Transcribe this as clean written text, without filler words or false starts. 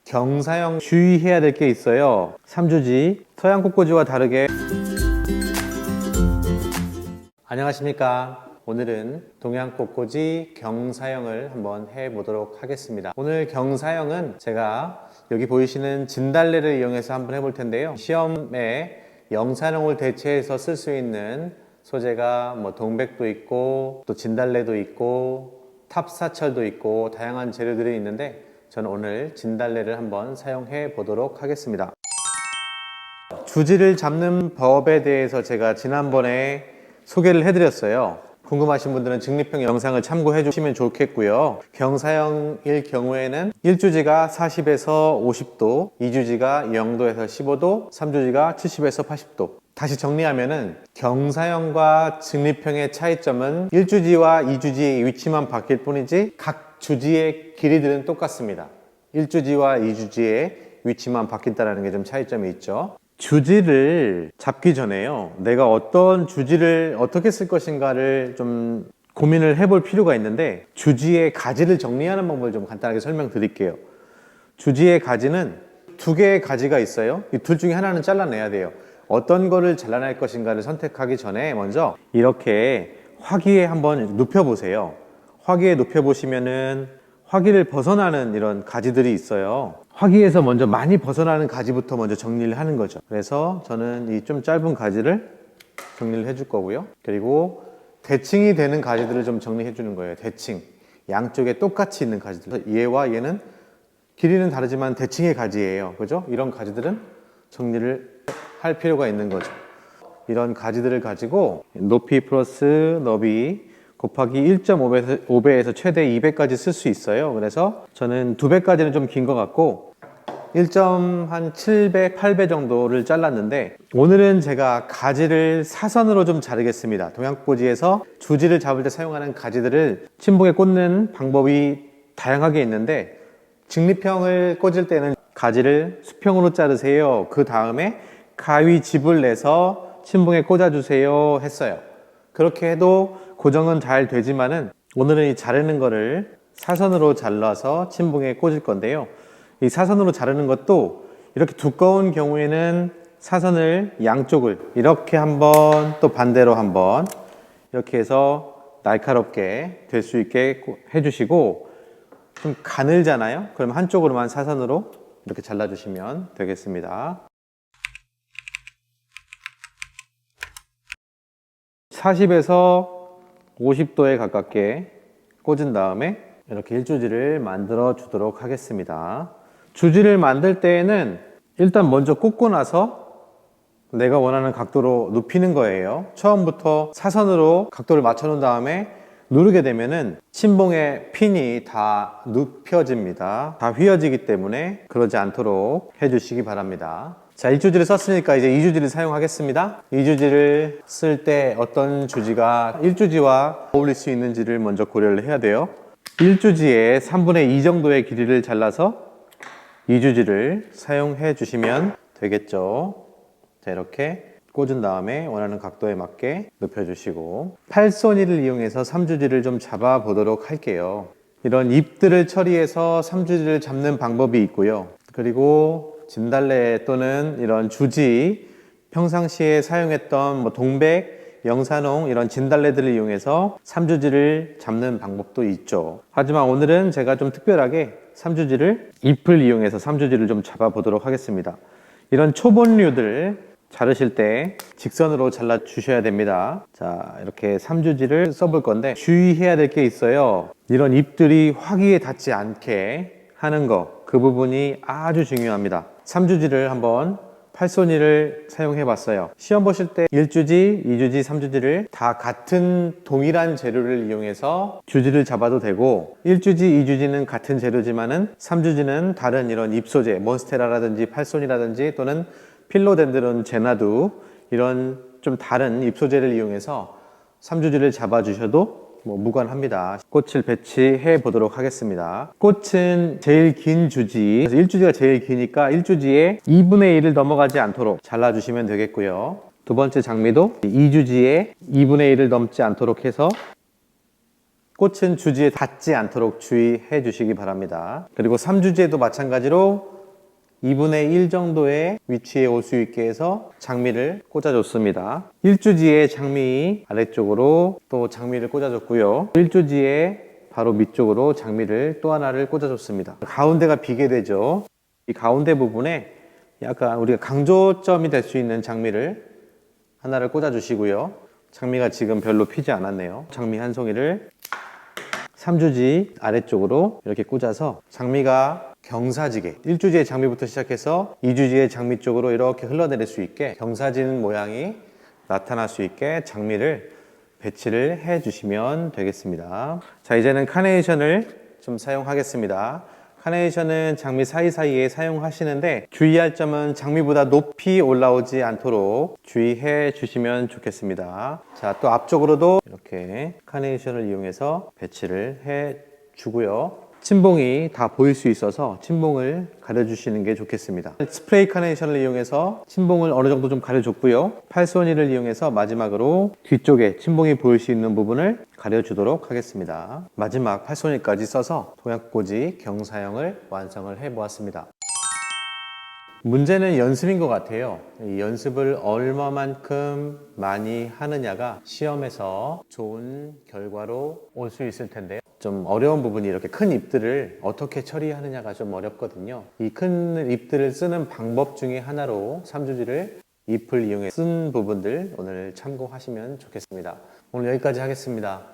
경사형 주의해야 될 게 있어요. 삼주지, 서양 꽃꽂이와 다르게. 안녕하십니까. 오늘은 동양 꽃꽂이 경사형을 한번 해보도록 하겠습니다. 오늘 경사형은 제가 여기 보이시는 진달래를 이용해서 한번 해볼 텐데요. 시험에 영산형을 대체해서 쓸 수 있는 소재가 동백도 있고 또 진달래도 있고 탑사철도 있고 다양한 재료들이 있는데 저는 오늘 진달래를 한번 사용해 보도록 하겠습니다. 주지를 잡는 법에 대해서 제가 지난번에 소개를 해드렸어요. 궁금하신 분들은 직립형 영상을 참고해 주시면 좋겠고요. 경사형일 경우에는 1주지가 40에서 50도, 2주지가 0도에서 15도, 3주지가 70에서 80도. 다시 정리하면은 경사형과 직립형의 차이점은 1주지와 2주지의 위치만 바뀔 뿐이지 각 주지의 길이들은 똑같습니다. 1주지와 2주지의 위치만 바뀐다는 게 좀 차이점이 있죠. 주지를 잡기 전에요, 내가 어떤 주지를 어떻게 쓸 것인가를 좀 고민을 해볼 필요가 있는데, 주지의 가지를 정리하는 방법을 좀 간단하게 설명드릴게요. 주지의 가지는 두 개의 가지가 있어요. 이 둘 중에 하나는 잘라내야 돼요. 어떤 거를 잘라낼 것인가를 선택하기 전에 먼저 이렇게 화기에 한번 눕혀보세요. 화기에 눕혀보시면은 화기를 벗어나는 이런 가지들이 있어요. 화기에서 먼저 많이 벗어나는 가지부터 먼저 정리를 하는 거죠. 그래서 저는 이 좀 짧은 가지를 정리를 해줄 거고요. 그리고 대칭이 되는 가지들을 좀 정리해 주는 거예요. 대칭. 양쪽에 똑같이 있는 가지들. 얘와 얘는 길이는 다르지만 대칭의 가지예요. 그죠? 이런 가지들은 정리를 할 필요가 있는 거죠. 이런 가지들을 가지고 높이 플러스 너비 곱하기 1.5배에서 최대 2배까지 쓸 수 있어요. 그래서 저는 2배까지는 좀 긴 것 같고 1.7배, 8배 정도를 잘랐는데, 오늘은 제가 가지를 사선으로 좀 자르겠습니다. 동양꽃꽂이에서 주지를 잡을 때 사용하는 가지들을 침봉에 꽂는 방법이 다양하게 있는데, 직립형을 꽂을 때는 가지를 수평으로 자르세요. 그 다음에 가위집을 내서 침봉에 꽂아주세요 했어요. 그렇게 해도 고정은 잘 되지만은 오늘은 이 자르는 거를 사선으로 잘라서 침봉에 꽂을 건데요. 이 사선으로 자르는 것도 이렇게 두꺼운 경우에는 사선을 양쪽을 이렇게 한번, 또 반대로 한번 이렇게 해서 날카롭게 될 수 있게 해주시고, 좀 가늘잖아요. 그럼 한쪽으로만 사선으로 이렇게 잘라주시면 되겠습니다. 40에서 50도에 가깝게 꽂은 다음에 이렇게 1주지를 만들어 주도록 하겠습니다. 주지를 만들 때에는 일단 먼저 꽂고 나서 내가 원하는 각도로 눕히는 거예요. 처음부터 사선으로 각도를 맞춰 놓은 다음에 누르게 되면은 침봉의 핀이 다 눕혀집니다. 다 휘어지기 때문에 그러지 않도록 해주시기 바랍니다. 자, 1주지를 썼으니까 이제 2주지를 사용하겠습니다. 2주지를 쓸 때 어떤 주지가 1주지와 어울릴 수 있는지를 먼저 고려를 해야 돼요. 1주지에 3분의 2 정도의 길이를 잘라서 2주지를 사용해 주시면 되겠죠. 자, 이렇게 꽂은 다음에 원하는 각도에 맞게 눕혀주시고, 팔손이를 이용해서 3주지를 좀 잡아 보도록 할게요. 이런 잎들을 처리해서 3주지를 잡는 방법이 있고요. 그리고 진달래 또는 이런 주지, 평상시에 사용했던 동백, 영산홍 이런 진달래들을 이용해서 3주지를 잡는 방법도 있죠. 하지만 오늘은 제가 좀 특별하게 3주지를 잎을 이용해서 3주지를 좀 잡아 보도록 하겠습니다. 이런 초본류들 자르실 때 직선으로 잘라 주셔야 됩니다. 자, 이렇게 3주지를 써볼 건데 주의해야 될 게 있어요. 이런 잎들이 화기에 닿지 않게 하는 거, 그 부분이 아주 중요합니다. 3주지를 한번 팔손이를 사용해 봤어요. 시험 보실 때 1주지, 2주지, 3주지를 다 같은 동일한 재료를 이용해서 주지를 잡아도 되고, 1주지, 2주지는 같은 재료지만은 3주지는 다른 이런 잎소재, 몬스테라라든지 팔손이라든지 또는 필로덴드론 제나두 이런 좀 다른 잎소재를 이용해서 3주지를 잡아주셔도 무관합니다. 꽃을 배치해 보도록 하겠습니다. 꽃은 제일 긴 주지, 그래서 1주지가 제일 기니까 1주지에 2분의 1을 넘어가지 않도록 잘라주시면 되겠고요. 두 번째 장미도 2주지에 2분의 1을 넘지 않도록 해서 꽃은 주지에 닿지 않도록 주의해 주시기 바랍니다. 그리고 3주지에도 마찬가지로 2분의 1 정도의 위치에 올 수 있게 해서 장미를 꽂아줬습니다. 1주지에 장미 아래쪽으로 또 장미를 꽂아줬고요. 1주지에 바로 밑쪽으로 장미를 또 하나를 꽂아줬습니다. 가운데가 비게 되죠. 이 가운데 부분에 약간 우리가 강조점이 될 수 있는 장미를 하나를 꽂아주시고요. 장미가 지금 별로 피지 않았네요. 장미 한 송이를 3주지 아래쪽으로 이렇게 꽂아서 장미가 경사지게 1주지의 장미부터 시작해서 2주지의 장미 쪽으로 이렇게 흘러내릴 수 있게 경사진 모양이 나타날 수 있게 장미를 배치를 해 주시면 되겠습니다. 자, 이제는 카네이션을 좀 사용하겠습니다. 카네이션은 장미 사이사이에 사용하시는데 주의할 점은 장미보다 높이 올라오지 않도록 주의해 주시면 좋겠습니다. 자, 또 앞쪽으로도 이렇게 카네이션을 이용해서 배치를 해 주고요. 침봉이 다 보일 수 있어서 침봉을 가려주시는 게 좋겠습니다. 스프레이 카네이션을 이용해서 침봉을 어느 정도 좀 가려줬고요. 팔소니를 이용해서 마지막으로 뒤쪽에 침봉이 보일 수 있는 부분을 가려주도록 하겠습니다. 마지막 팔소니까지 써서 동약꽂이 경사형을 완성을 해보았습니다. 문제는 연습인 것 같아요. 이 연습을 얼마만큼 많이 하느냐가 시험에서 좋은 결과로 올 수 있을 텐데요. 좀 어려운 부분이 이렇게 큰 잎들을 어떻게 처리하느냐가 좀 어렵거든요. 이 큰 잎들을 쓰는 방법 중에 하나로 3주지를 잎을 이용해 쓴 부분들 오늘 참고하시면 좋겠습니다. 오늘 여기까지 하겠습니다.